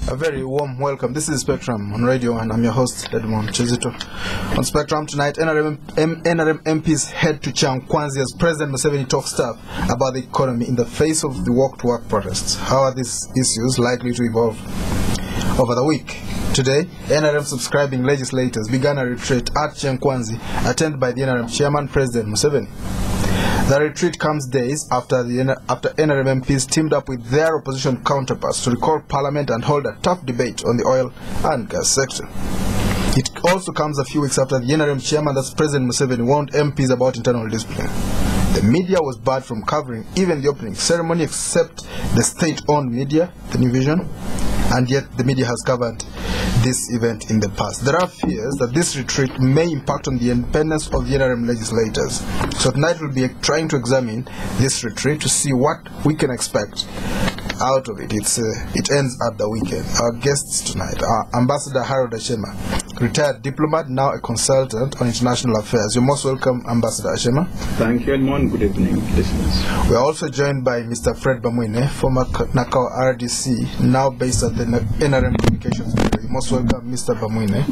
A very warm welcome. This is Spectrum on radio, and I'm your host, Edmond Chizito. On Spectrum tonight, NRM Mps head to Kyakwanzi as President Museveni talks tough about the economy in the face of the walk-to-work protests. How are these issues likely to evolve over the week? Today, NRM subscribing legislators began a retreat at Kyakwanzi, attended by the NRM chairman, President Museveni. The retreat comes days after NRM MPs teamed up with their opposition counterparts to recall Parliament and hold a tough debate on the oil and gas sector. It also comes a few weeks after the NRM chairman, that's President Museveni, warned MPs about internal discipline. The media was barred from covering even the opening ceremony except the state-owned media, the New Vision, and yet the media has covered this event in the past. There are fears that this retreat may impact on the independence of the NRM legislators. So tonight we'll be trying to examine this retreat to see what we can expect out of it. It ends at the weekend. Our guests tonight are Ambassador Acemah, retired diplomat, now a consultant on international affairs. You're most welcome, Ambassador Acemah. Thank you, and good evening, listeners. We are also joined by Mr. Bamwine, former Nakawa RDC, now based at the NRM Communications Bureau. You're most welcome, Mr. Bamwine.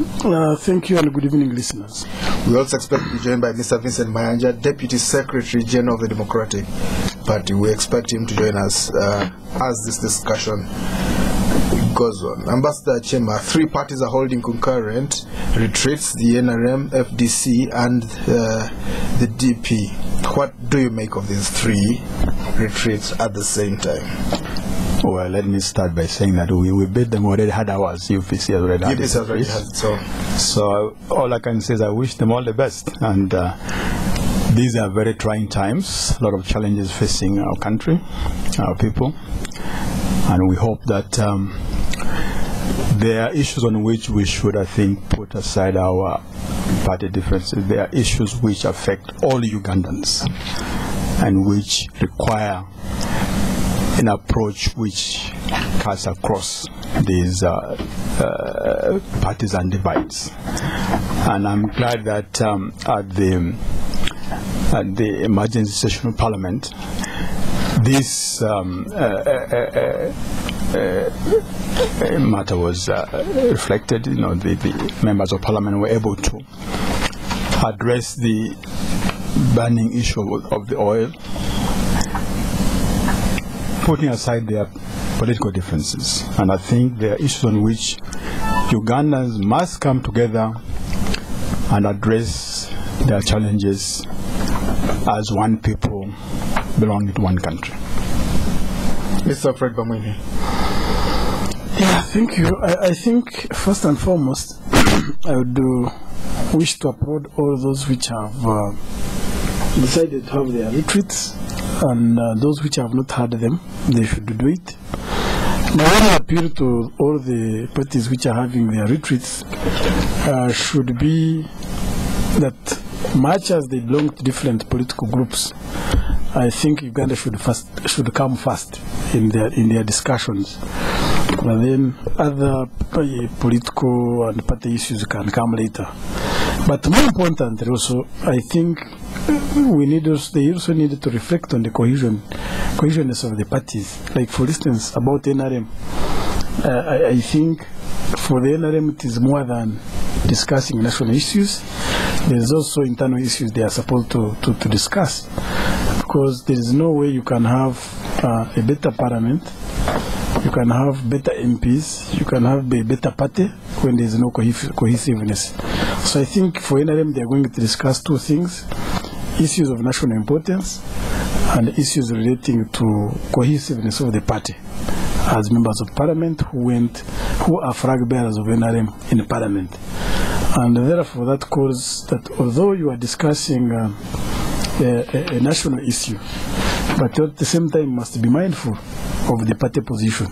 Thank you, and good evening, listeners. We also expect to be joined by Mr. Vincent Mayanja, Deputy Secretary General of the Democratic Party. We expect him to join us as this discussion goes on. Ambassador Acemah, three parties are holding concurrent retreats, the NRM, FDC, and the DP. What do you make of these three retreats at the same time? Well, let me start by saying that we beat them already, had ours. UPC already had UPC already had it. So all I can say is I wish them all the best. And these are very trying times, a lot of challenges facing our country, our people. And we hope that there are issues on which we should, I think, put aside our party differences. There are issues which affect all Ugandans and which require an approach which cuts across these partisan divides. And I'm glad that at the emergency session of Parliament, this matter was reflected. You know, the members of Parliament were able to address the burning issue of the oil, putting aside their political differences. And I think there are issues on which Ugandans must come together and address their challenges as one people belonging to one country. Mr. Bamwine. Yeah, thank you. I think first and foremost, I would wish to applaud all those which have decided to have their retreats, and those which have not had them, they should do it. My only appeal to all the parties which are having their retreats should be that much as they belong to different political groups, I think Uganda should come first in their discussions. And then other political and party issues can come later. But more importantly, also, I think they also need to reflect on the cohesionness of the parties. Like, for instance, about NRM, I think for the NRM it is more than discussing national issues. There is also internal issues they are supposed to discuss, because there is no way you can have a better parliament, you can have better MPs, you can have a better party when there is no cohesiveness. So I think for NRM they are going to discuss two things: issues of national importance and issues relating to cohesiveness of the party as members of parliament who are flag bearers of NRM in parliament. And therefore that calls that although you are discussing a national issue, but at the same time must be mindful of the party position,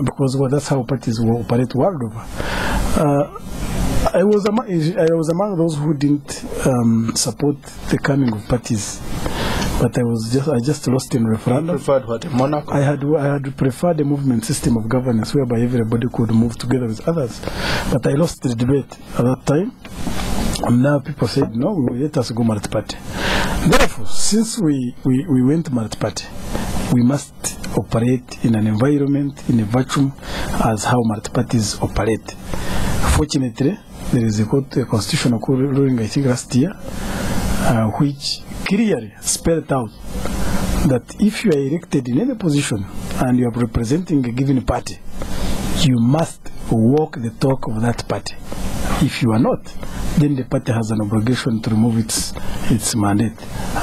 because that's how parties will operate world over. I was among those who didn't support the coming of parties, but I just lost in referendum. Preferred what? Monarchy? I had preferred a movement system of governance whereby everybody could move together with others, but I lost the debate at that time. And now people said, no, let us go multi-party. Therefore, since we went multi-party, we must operate in an environment, in a vacuum as how multi-parties operate. Fortunately, there is a constitutional ruling, I think last year, which clearly spelled out that if you are elected in any position and you are representing a given party, you must walk the talk of that party. If you are not, then the party has an obligation to remove its mandate.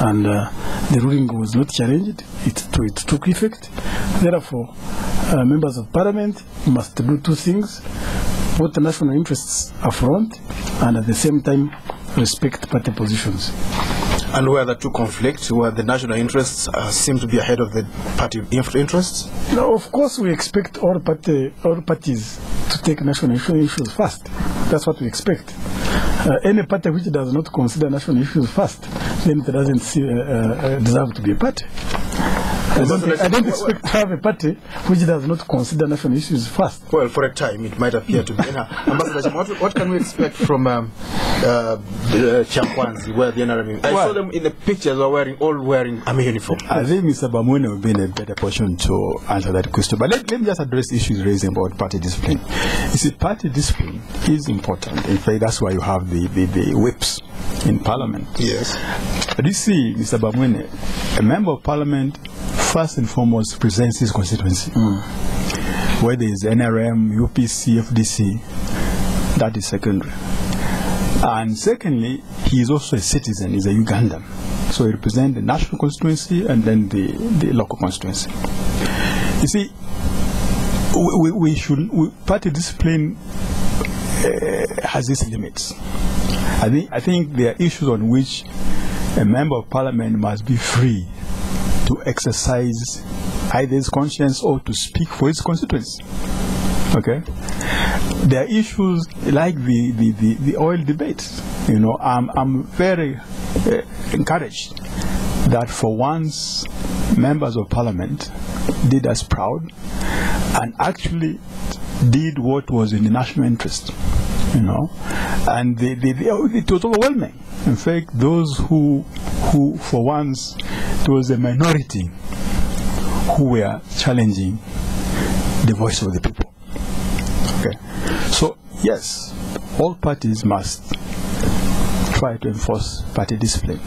And the ruling was not challenged. It took effect. Therefore, members of parliament must do two things: put the national interests affront and at the same time respect party positions. And where the two conflict, where the national interests seem to be ahead of the party interests? No, of course we expect all parties to take national issues first. That's what we expect. Any party which does not consider national issues first, then it doesn't deserve to be a party. I don't expect to have a party which does not consider national issues first. Well, for a time, it might appear to be. Ambassador, what can we expect from Kyakwanzi, where the NRM? I saw them in the pictures, all wearing army uniform. I think Mr. Bamwine will be in a better position to answer that question. But let me just address issues raised about party discipline. You see, party discipline is important. In fact, that's why you have the whips in Parliament. Yes. But you see, Mr. Bamwine, a member of Parliament first and foremost presents his constituency. Whether it's NRM, UPC, FDC, that is secondary. And secondly, he is also a citizen, he's a Ugandan. So he represents the national constituency and then the local constituency. You see, party discipline has its limits. I think there are issues on which a member of parliament must be free to exercise either his conscience or to speak for his constituency. Okay? There are issues like the oil debate. You know, I'm very encouraged that for once members of parliament did us proud and actually did what was in the national interest. You know, and it was overwhelming. In fact, those who for once, it was a minority who were challenging the voice of the people. Okay, so yes, all parties must try to enforce party discipline.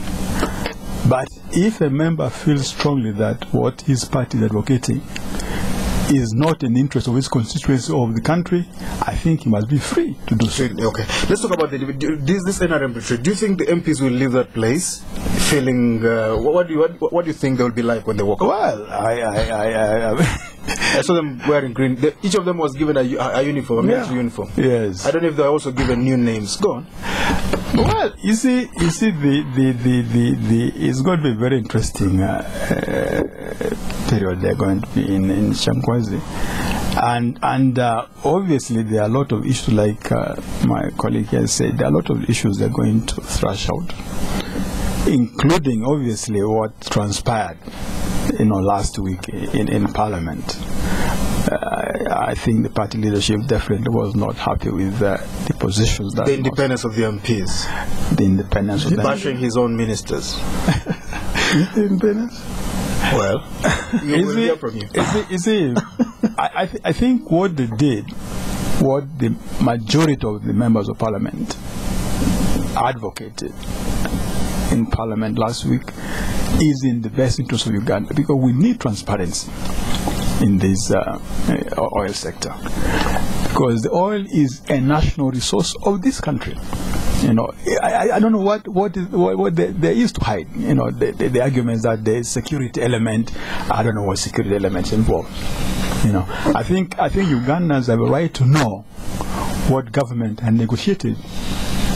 But if a member feels strongly that what his party is advocating is not in the interest of his constituency or of the country, I think he must be free to do so. Okay, let's talk about this NRM retreat. Do you think the MPs will leave that place feeling? What do you think they will be like when they walk out? Well, I saw them wearing green. Each of them was given a uniform, a military uniform. Yes. I don't know if they are also given new names. Go on. Well, you see, it's going to be a very interesting period they're going to be in Kyakwanzi, and obviously there are a lot of issues, like my colleague has said. There are a lot of issues they're going to thrash out, including obviously what transpired, last week in Parliament. I think the party leadership definitely was not happy with the positions that the independence of the MPs, the independence of them, bashing his own ministers. The independence. Well, we'll hear from you. I think what they did, what the majority of the members of parliament advocated in parliament last week, is in the best interest of Uganda, because we need transparency in this oil sector, because the oil is a national resource of this country. I don't know what there is to hide. The arguments that there is security element. I don't know what security elements involved. I think Ugandans have a right to know what government had negotiated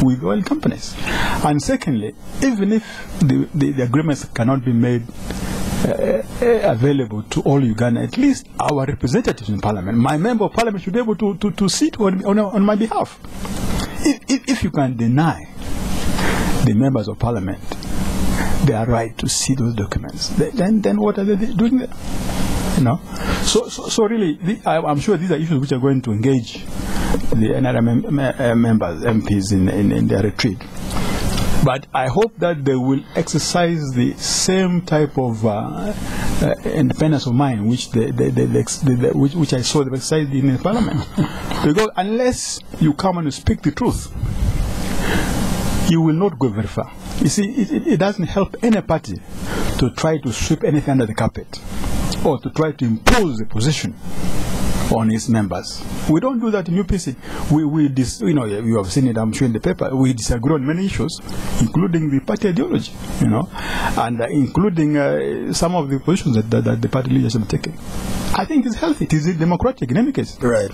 with oil companies. And secondly, even if the agreements cannot be made available to all Uganda, at least our representatives in parliament, my member of parliament, should be able to sit on my behalf. If you can deny the members of parliament their right to see those documents, then what are they doing there? So really, I'm sure these are issues which are going to engage the NRM members, MPs in their retreat. But I hope that they will exercise the same type of independence of mind, which which I saw them exercised in the parliament. Because unless you come and speak the truth, you will not go very far. You see, it doesn't help any party to try to sweep anything under the carpet or to try to impose a position on its members. We don't do that in UPC. You have seen it, I'm sure, in the paper. We disagree on many issues, including the party ideology, and including some of the positions that the party leadership are taking. I think it's healthy. It is democratic in any case. Right.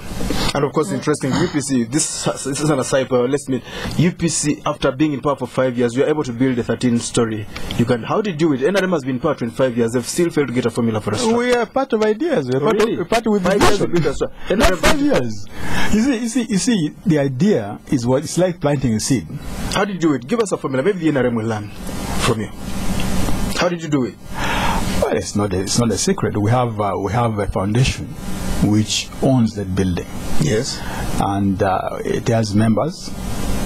And of course, interesting, UPC, this is an aside, but let's meet UPC, after being in power for 5 years, you are able to build a 13-story Uganda. How did you do it? NRM has been in power 25 years. They've still failed to get a formula for us. We are part of ideas. We are part with 5 years. Not 5 years. You see, the idea is what it's like planting a seed. How did you do it? Give us a formula. Maybe the NRM will learn from you. How did you do it? Well, it's not a secret. We have a foundation which owns that building. Yes. And it has members.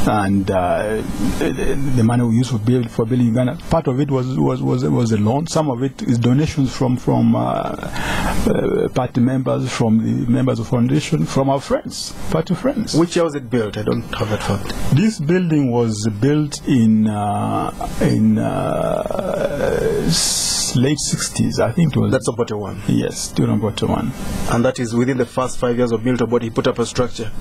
And the money we used for building Uganda, part of it was a loan. Some of it is donations from party members, from the members of foundation, from our friends, party friends. Which year was it built? I don't have that fact. This building was built in late 60s, I think it was. That's Obote 1. Yes, during Obote 1. And that is within the first 5 years of Milton Obote. He put up a structure.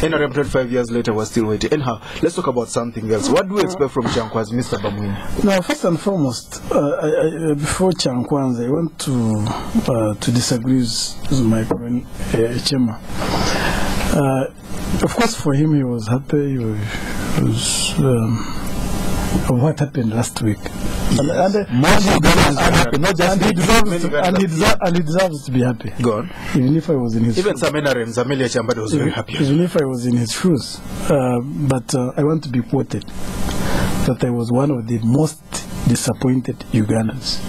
NRM 25 years later was still waiting. Anyhow, let's talk about something else. What do we expect from Kyakwanzi, Mr. Bamwine? Now, first and foremost, before Kyakwanzi, I want to disagree with my friend Acemah. Of course, for him, he was happy. He was of what happened last week. Yes. And he deserves to be happy. Go on. Even if I was in his Even some NRMs, Amelia Chambada was very happy. Even if I was in his shoes. But I want to be quoted that I was one of the most disappointed Ugandans.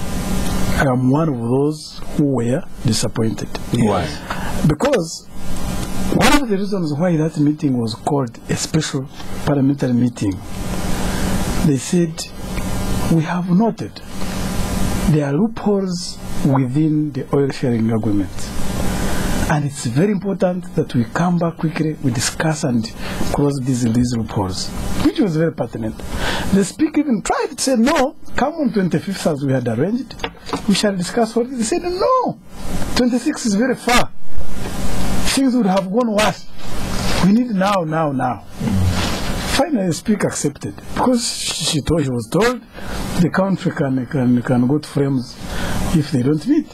I am one of those who were disappointed. Why? Because one of the reasons why that meeting was called a special parliamentary meeting, they said, we have noted there are loopholes within the oil sharing agreement. And it's very important that we come back quickly, we discuss and close these loopholes, which was very pertinent. The speaker even tried to say, no, come on 25th as we had arranged. We shall discuss what they said. No, 26th is very far. Things would have gone worse. We need now. Finally, the speaker accepted because she was told the country can go to frames if they don't meet.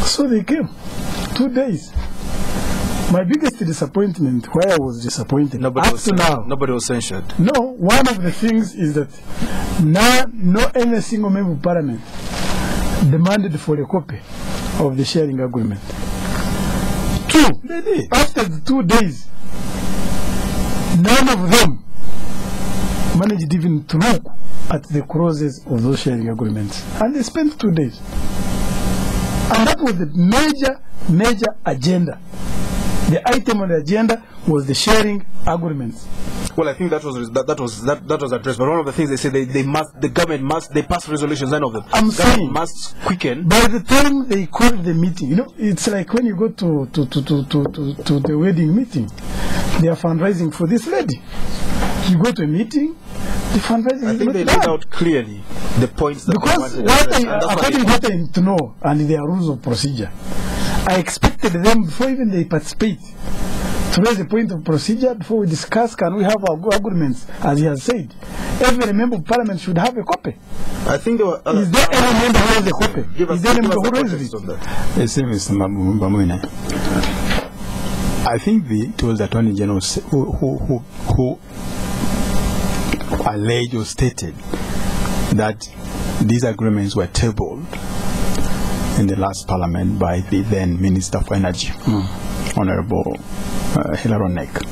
So they came. 2 days. My biggest disappointment, why I was disappointed, nobody was censured. No, one of the things is that now any single member of parliament demanded for a copy of the sharing agreement. 2, they did. After the 2 days, none of them managed even to look at the clauses of those sharing agreements. And they spent 2 days. And that was the major agenda. The item on the agenda was the sharing agreements. Well, I think that was addressed. But one of the things they said, the government must pass resolutions. None of them. I'm saying must quicken. By the time they called the meeting, it's like when you go to the wedding meeting, they are fundraising for this lady. You go to a meeting, the fundraising. I think they laid out clearly the points that because according to what I need to know and their rules of procedure, I expected them before even they participate to raise a point of procedure before we discuss. Can we have our agreements? As he has said, every member of parliament should have a copy. I think there were. Is there any member who has a copy? Is there any member who raised it? I think it was the Attorney General who alleged or stated that these agreements were tabled in the last parliament by the then Minister for Energy, Honorable Hilary Onek.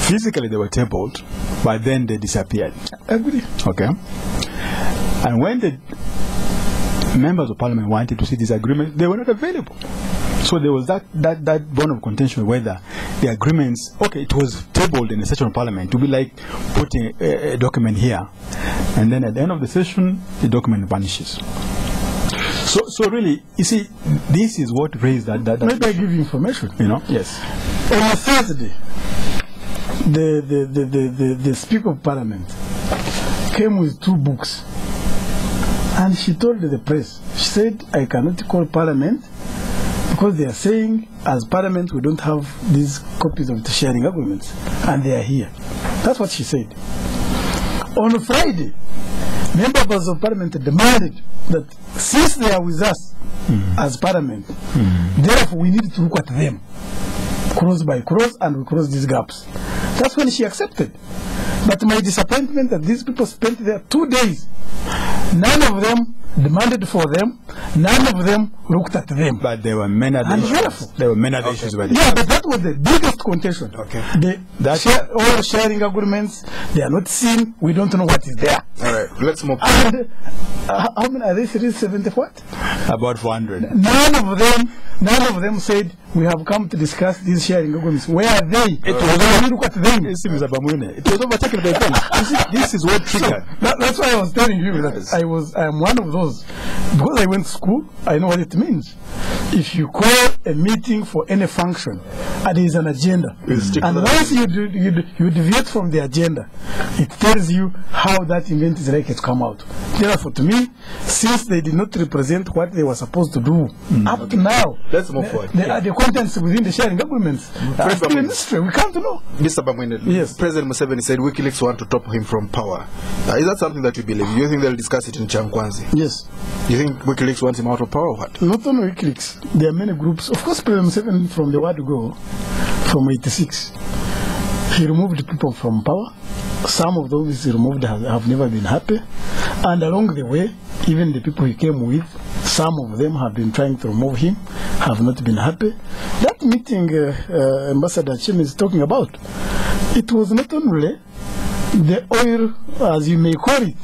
Physically they were tabled, but then they disappeared. Agree. Okay. And when the members of parliament wanted to see these agreements, they were not available. So there was that bone of contention whether the agreements, okay, it was tabled in a session of parliament to be like putting a document here, and then at the end of the session, the document vanishes. So really, you see, this is what raised that. Maybe I give you information. You know, yes. On a Thursday, the Speaker of Parliament came with 2 books, and she told the press, she said, I cannot call Parliament because they are saying, as Parliament, we don't have these copies of the sharing agreements, and they are here. That's what she said. On Friday, members of Parliament demanded that since they are with us as Parliament, therefore we need to look at them cross by cross, and we cross these gaps. That's when she accepted. But my disappointment that these people spent there 2 days. None of them demanded for them. None of them looked at them. But there were many other issues. There were many other issues. Yeah, but that was the biggest contention. Okay. All sharing agreements, they are not seen. We don't know what is there. All right, let's move. And how many are they? 370 what? About 400. None of them said, we have come to discuss these sharing agreements. Where are they? It was look at them. Mr. Bamwine. It was overtaken by them. This is what triggered. So, that's why I was telling you that I am one of those. Because I went to school, I know what it means. If you call a meeting for any function, and there is an agenda, and once you deviate from the agenda, it tells you how that event is likely to come out. Therefore, to me, since they did not represent what they were supposed to do up to now, let's move forward. The contents within the sharing agreements are still a mystery. We can't know. Mr. Bamwine, yes. President Museveni said WikiLeaks want to topple him from power. Is that something that you believe? Do you think they'll discuss it in Kyakwanzi? Yes. Do you think WikiLeaks wants him out of power or what? Not only WikiLeaks. There are many groups. Of course, President Museveni, from the word go, from 86, he removed people from power. Some of those he removed have never been happy. And along the way, even the people he came with, some of them have been trying to remove him, have not been happy. That meeting Ambassador Acemah is talking about, it was not only the oil, as you may call it,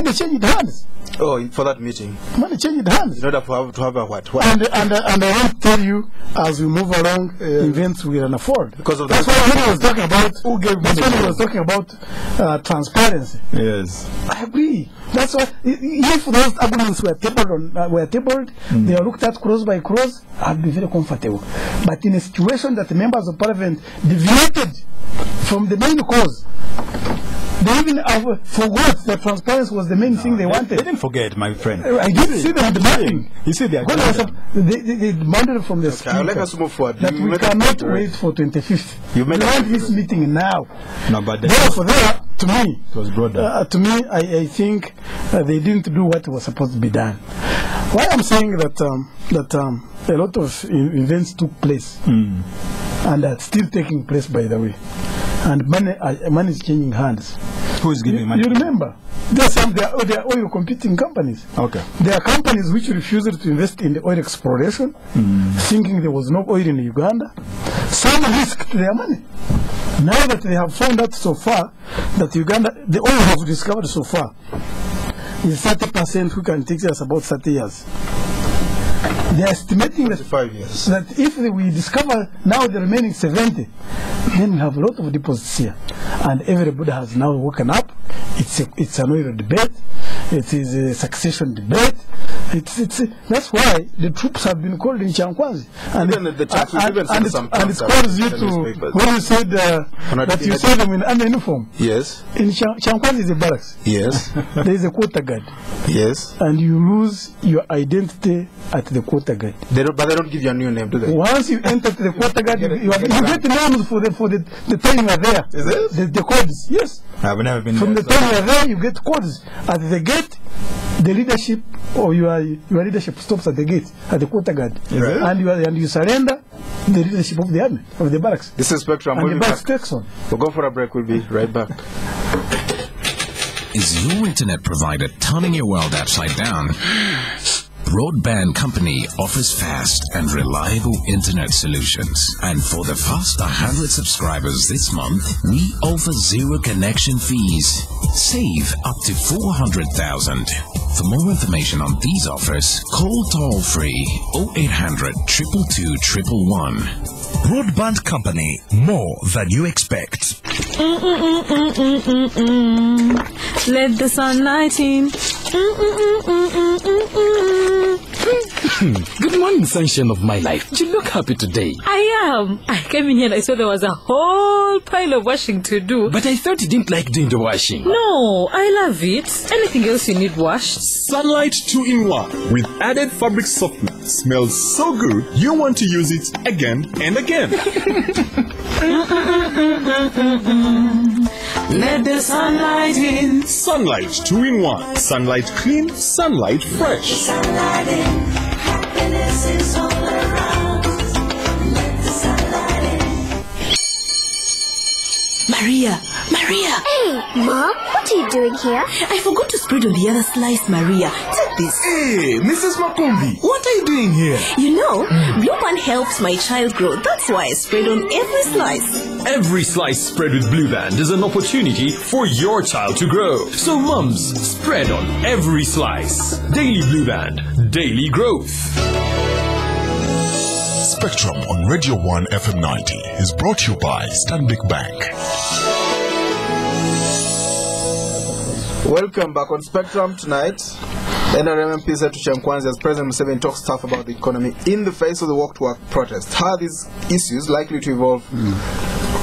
they changed hands. Oh, for that meeting? Money changed hands. In order to have a what? And I want to tell you, as we move along, events will unfold. Because of that's what he was talking about. Who gave money? That's when he was talking about transparency. Yes. I agree. That's why, if those arguments were tabled, they are looked at cross by cross, I'd be very comfortable. But in a situation that the members of Parliament deviated from the main cause, they even forgot that transparency was the main thing they wanted. They didn't forget, my friend. I did see them demanding. You see, they demanded from the speaker let us move forward. that we cannot wait for 25th. We want this meeting now. No, but therefore, to me, it was broader. To me, I think they didn't do what was supposed to be done. Why I'm saying that a lot of events took place and are still taking place, by the way. And money is changing hands. Who is giving money? You remember, there are oil competing companies. Okay. There are companies which refused to invest in the oil exploration, thinking there was no oil in Uganda. Some risked their money. Now that they have found out so far that Uganda, the oil have discovered so far, is 30%, who can take us about 30 years. They are estimating that, 5 years. That if we discover now the remaining 70, then we have a lot of deposits here. And everybody has now woken up. It's an oil debate. It is a succession debate. That's why the troops have been called in Kyakwanzi. And it calls you to, when you said that you saw them in under uniform. Yes. In Kyakwanzi is a barracks. Yes. There is a quarter guard. Yes. And you lose your identity at the quarter guard. But they don't give you a new name, do they? Once you enter the quarter guard, you get names for the time you are there. Is it? The codes. Yes. I've never been from there. The time you are there, you get codes. At the gate, the leadership or your leadership stops at the gate, at the quarter guard. And you surrender the leadership of the army, of the barracks. This is Spectrum. And the barracks takes on. We'll go for a break. We'll be right back. Is your internet provider turning your world upside down? Broadband Company offers fast and reliable internet solutions. And for the first 100 subscribers this month, we offer zero connection fees. Save up to 400,000. For more information on these offers, call toll-free 0800 222 111. Broadband Company, more than you expect. Let the sunlight in. Good morning, sunshine of my life. You look happy today. I am. I came in here and I saw there was a whole pile of washing to do. But I thought you didn't like doing the washing. No, I love it. Anything else you need washed? Sunlight 2-in-1 with added fabric softener. Smells so good, you want to use it again and again. Let the sunlight in. Sunlight 2-in-1. Sunlight clean, sunlight fresh. Sunlight in. Happiness is all around. Let the sunlight in. Maria! Hey, Mom, what are you doing here? I forgot to spread on the other slice, Maria. Take this. Hey, Mrs. Makumbi, what are you doing here? You know, Blue Band helps my child grow. That's why I spread on every slice. Every slice spread with Blue Band is an opportunity for your child to grow. So mums, spread on every slice. Daily Blue Band, daily growth. Spectrum on Radio 1 FM 90 is brought to you by Stanbic Bank. Welcome back on Spectrum tonight. NRM Mps head to Kyakwanzi as President Museveni talks tough about the economy in the face of the walk-to-work protest. How are these issues likely to evolve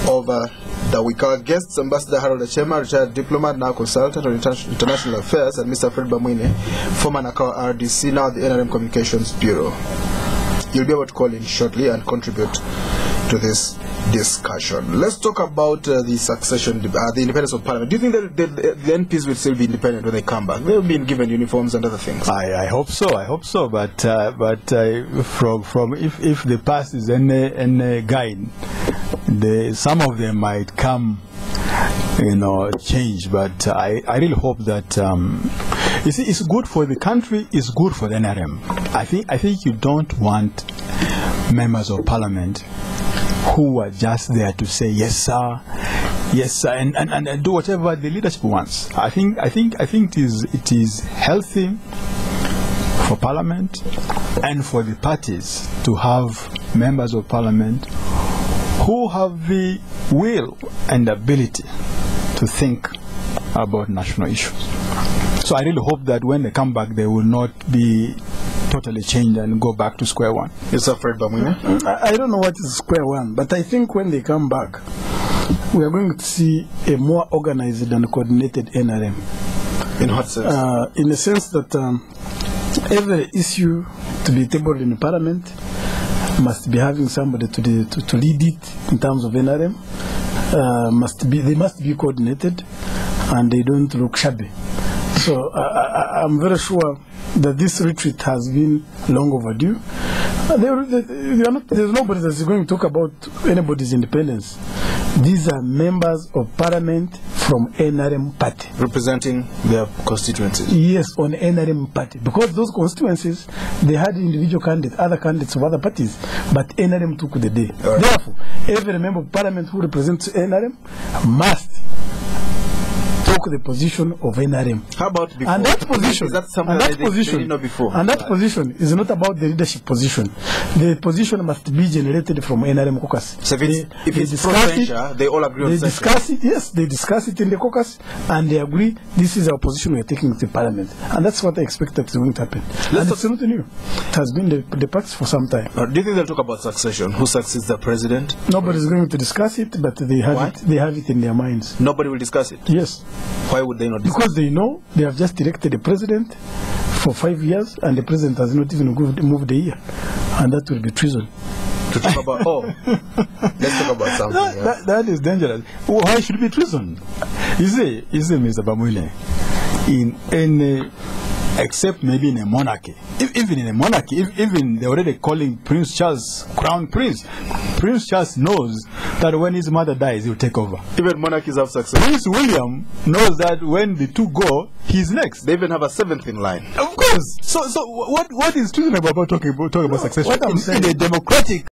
over the week? Our guests, Ambassador Acemah, Retd Diplomat-Now consultant on international affairs, and Mr. Bamwine, former Nakawa RDC-Now the NRM Communications Bureau. You'll be able to call in shortly and contribute to this discussion. Let's talk about the succession, the independence of Parliament. Do you think that the NPs will still be independent when they come back? They've been given uniforms and other things. I hope so. But from if the past is any guide, some of them might come, change. But I really hope that it's good for the country. It's good for the NRM. I think you don't want members of Parliament who are just there to say yes sir, and do whatever the leadership wants. I think it is healthy for Parliament and for the parties to have members of Parliament who have the will and ability to think about national issues. So I really hope that when they come back, they will not be totally changed and go back to square one. Yes, Fred Bamwine. I don't know what is square one, but I think when they come back, we are going to see a more organized and coordinated NRM. In what sense? In the sense that every issue to be tabled in Parliament must be having somebody to lead it in terms of NRM. They must be coordinated, and they don't look shabby. So I'm very sure that this retreat has been long overdue. There's nobody that's going to talk about anybody's independence. These are members of Parliament from NRM party. Representing their constituencies? Yes, on NRM party. Because those constituencies, they had individual candidates, other candidates of other parties, but NRM took the day. Right. Therefore, every member of Parliament who represents NRM must took the position of NRM. How about before? And that position, is that something that they didn't know before? And that position is not about the leadership position. The position must be generated from NRM caucus. So if it's pro-censure, they all agree on censure. They discuss it, yes, they discuss it in the caucus, and they agree this is our position we are taking to Parliament. And that's what I expect that is going to happen. And it's not new. It has been the practice for some time. Do you think they'll talk about succession? Who succeeds the president? Nobody's going to discuss it, but they have it in their minds. Nobody will discuss it? Yes. Why would they not discuss Because they know they have just elected a president for 5 years, and the president has not even moved a year, and that will be treason. To talk about, let's talk about something else. That is dangerous. Why should it be treason? You see, Mr. Bamwine, in any, except maybe in a monarchy, even in a monarchy, even they're already calling Prince Charles Crown Prince. Prince Charles knows that when his mother dies, he'll take over. Even monarchies have success. Prince William knows that when the two go, he's next. They even have a seventh in line. Of course. So what is treason about talking about succession? What I'm saying, in a democratic